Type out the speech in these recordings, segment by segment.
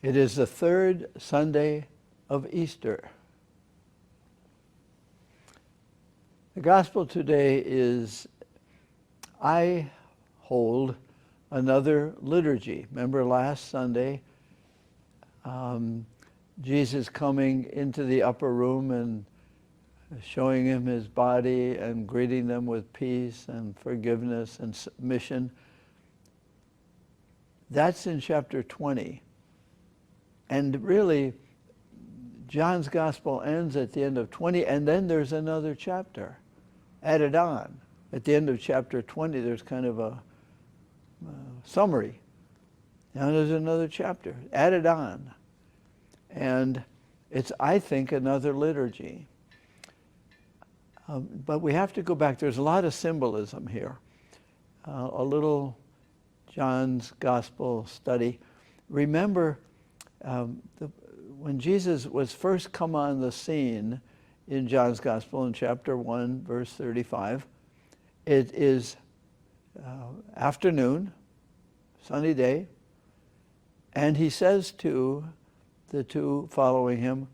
It is the third Sunday of Easter. The gospel today is, I hold another liturgy. Remember last Sunday, Jesus coming into the upper room and showing him his body and greeting them with peace and forgiveness and submission. That's in chapter 20. And really, John's gospel ends at the end of 20, and then there's another chapter added on. At the end of chapter 20, there's kind of a summary. Now there's another chapter added on. And it's, I think, another liturgy. But we have to go back. There's a lot of symbolism here. A little John's gospel study. Remember, when Jesus was first come on the scene in John's gospel in chapter 1, verse 35, it is afternoon, sunny day, and he says to the two following him,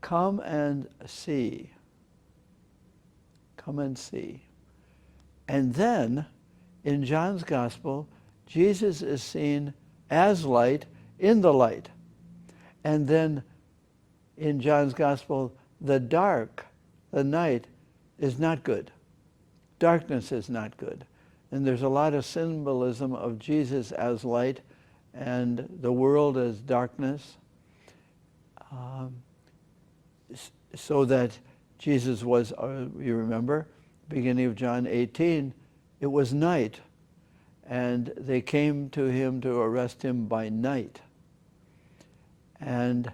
"Come and see." Come and see. And then, in John's gospel, Jesus is seen as light in the light. And then, in John's gospel, the dark, the night, is not good. Darkness is not good. And there's a lot of symbolism of Jesus as light and the world as darkness. So that Jesus was, you remember, beginning of John 18, it was night, and they came to him to arrest him by night. And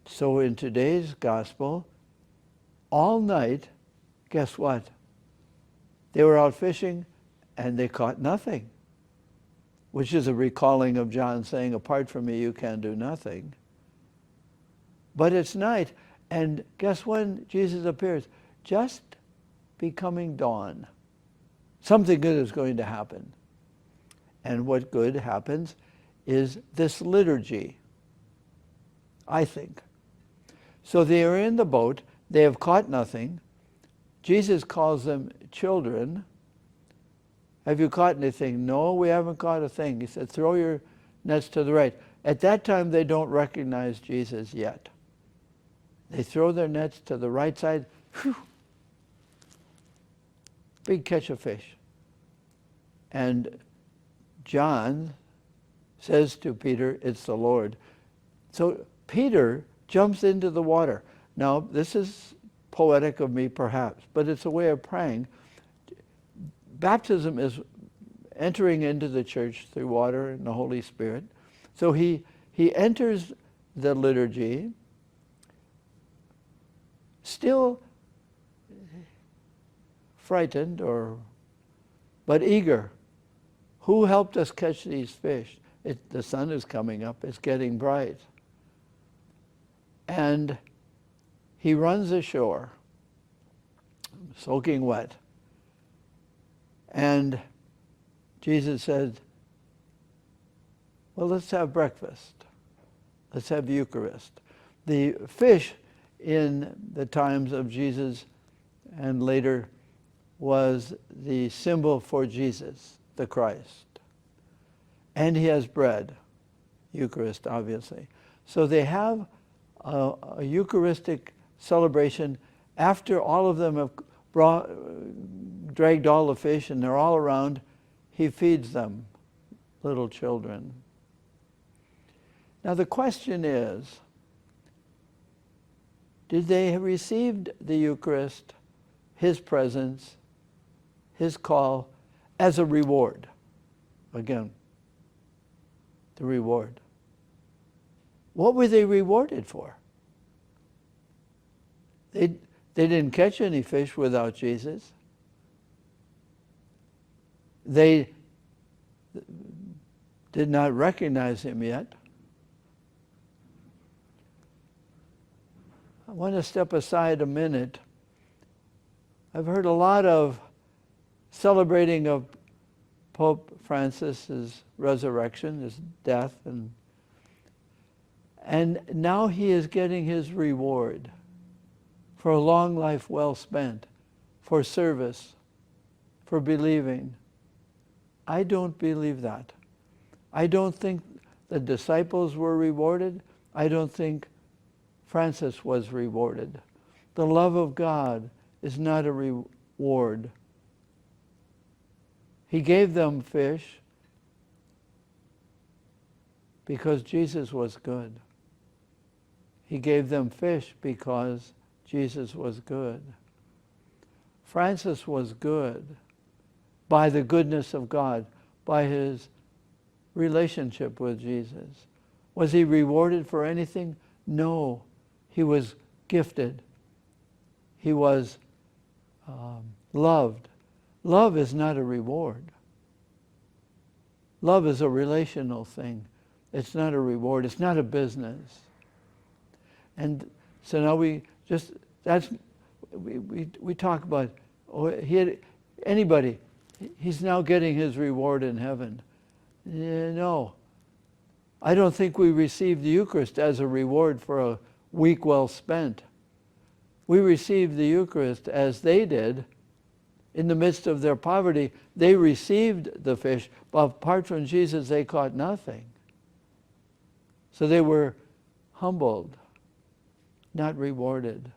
so in today's gospel, all night, guess what? They were out fishing and they caught nothing, which is a recalling of John saying, apart from me you can do nothing. But it's night. And guess when Jesus appears? Just becoming dawn. Something good is going to happen. And what good happens is this liturgy, I think. So they are in the boat. They have caught nothing. Jesus calls them children. Have you caught anything? No, we haven't caught a thing. He said, throw your nets to the right. At that time, they don't recognize Jesus yet. They throw their nets to the right side. Whew, big catch of fish. And John says to Peter, it's the Lord. So Peter jumps into the water. Now, this is poetic of me perhaps, but it's a way of praying. Baptism is entering into the church through water and the Holy Spirit. So he enters the liturgy still frightened but eager. Who helped us catch these fish? The sun is coming up. It's getting bright. And he runs ashore, soaking wet. And Jesus said, well, let's have breakfast. Let's have Eucharist. The fish in the times of Jesus and later was the symbol for Jesus, the Christ. And he has bread, Eucharist, obviously. So they have a Eucharistic celebration after all of them have dragged all the fish and they're all around. He feeds them, little children. Now the question is, did they have received the Eucharist, his presence, his call, as a reward? Again, the reward. What were they rewarded for? They didn't catch any fish without Jesus. They did not recognize him yet. I want to step aside a minute. I've heard a lot of celebrating of Pope Francis's resurrection, his death, and And now he is getting his reward for a long life well spent, for service, for believing. I don't believe that. I don't think the disciples were rewarded. I don't think Francis was rewarded. The love of God is not a reward. He gave them fish because Jesus was good. He gave them fish because Jesus was good. Francis was good by the goodness of God, by his relationship with Jesus. Was he rewarded for anything? No. He was gifted. He was loved. Love is not a reward. Love is a relational thing. It's not a reward. It's not a business. And so now we talk about he's now getting his reward in heaven. No. I don't think we receive the Eucharist as a reward for a week well spent. We receive the Eucharist as they did. In the midst of their poverty, they received the fish, but apart from Jesus, they caught nothing. So they were humbled, not rewarded.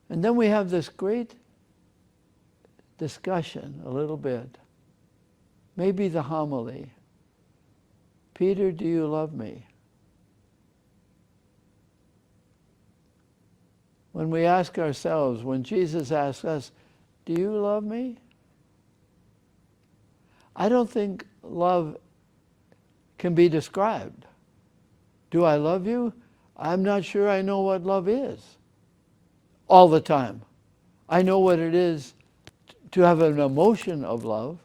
And then we have this great discussion, a little bit. Maybe the homily. Peter, do you love me? When we ask ourselves, when Jesus asks us, do you love me? I don't think love can be described. Do I love you? I'm not sure I know what love is all the time. I know what it is to have an emotion of love.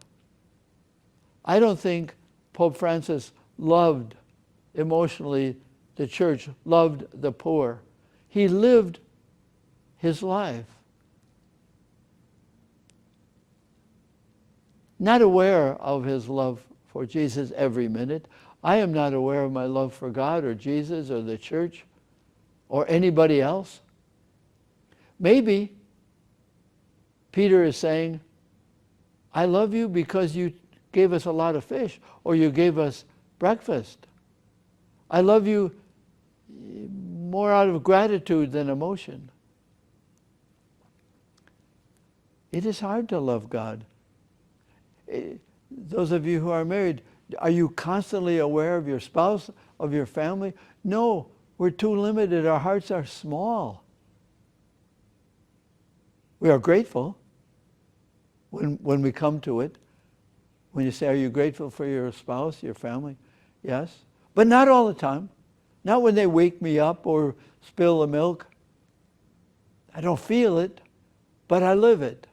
I don't think Pope Francis loved emotionally the church, loved the poor. He lived his life. Not aware of his love for Jesus every minute. I am not aware of my love for God or Jesus or the church or anybody else. Maybe Peter is saying, I love you because you gave us a lot of fish or you gave us breakfast. I love you more out of gratitude than emotion. It is hard to love God. Those of you who are married, are you constantly aware of your spouse, of your family? No, we're too limited. Our hearts are small. We are grateful when we come to it. When you say, are you grateful for your spouse, your family? Yes. But not all the time. Not when they wake me up or spill the milk. I don't feel it, but I live it.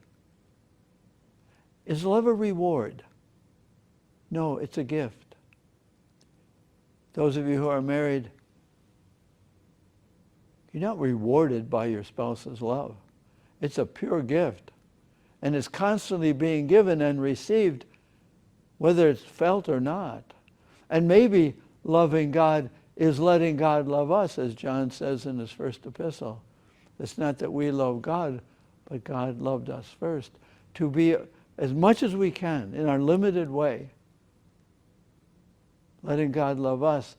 Is love a reward? No, it's a gift. Those of you who are married, you're not rewarded by your spouse's love. It's a pure gift. And it's constantly being given and received, whether it's felt or not. And maybe loving God is letting God love us, as John says in his first epistle. It's not that we love God, but God loved us first. To be as much as we can, in our limited way, letting God love us,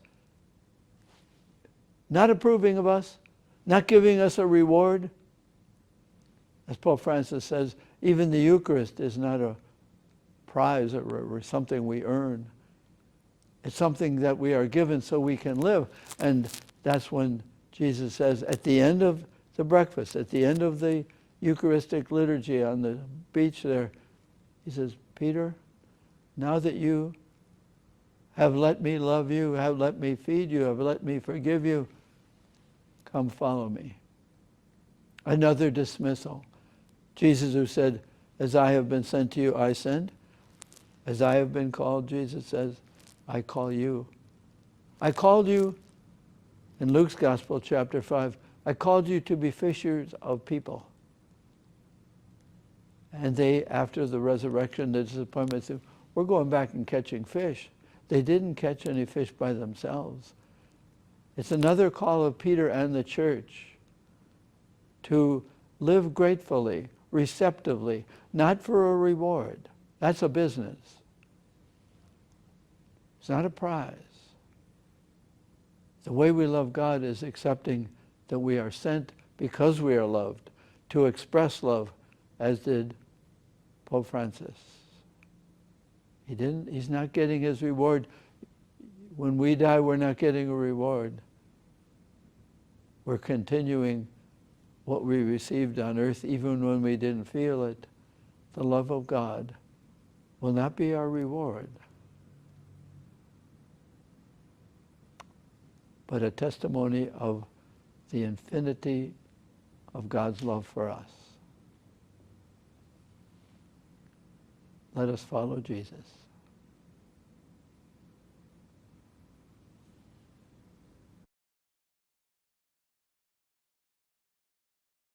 not approving of us, not giving us a reward. As Pope Francis says, even the Eucharist is not a prize or something we earn. It's something that we are given so we can live. And that's when Jesus says, at the end of the breakfast, at the end of the Eucharistic liturgy on the beach there, he says, Peter, now that you have let me love you, have let me feed you, have let me forgive you, come follow me. Another dismissal. Jesus who said, as I have been sent to you, I send. As I have been called, Jesus says, I call you. I called you, in Luke's Gospel, chapter 5, I called you to be fishers of people. And they, after the resurrection, the disappointment, said, we're going back and catching fish. They didn't catch any fish by themselves. It's another call of Peter and the church to live gratefully, receptively, not for a reward. That's a business. It's not a prize. The way we love God is accepting that we are sent because we are loved to express love, as did Pope Francis. He's not getting his reward. When we die, we're not getting a reward. We're continuing what we received on earth, even when we didn't feel it. The love of God will not be our reward, but a testimony of the infinity of God's love for us. Let us follow Jesus.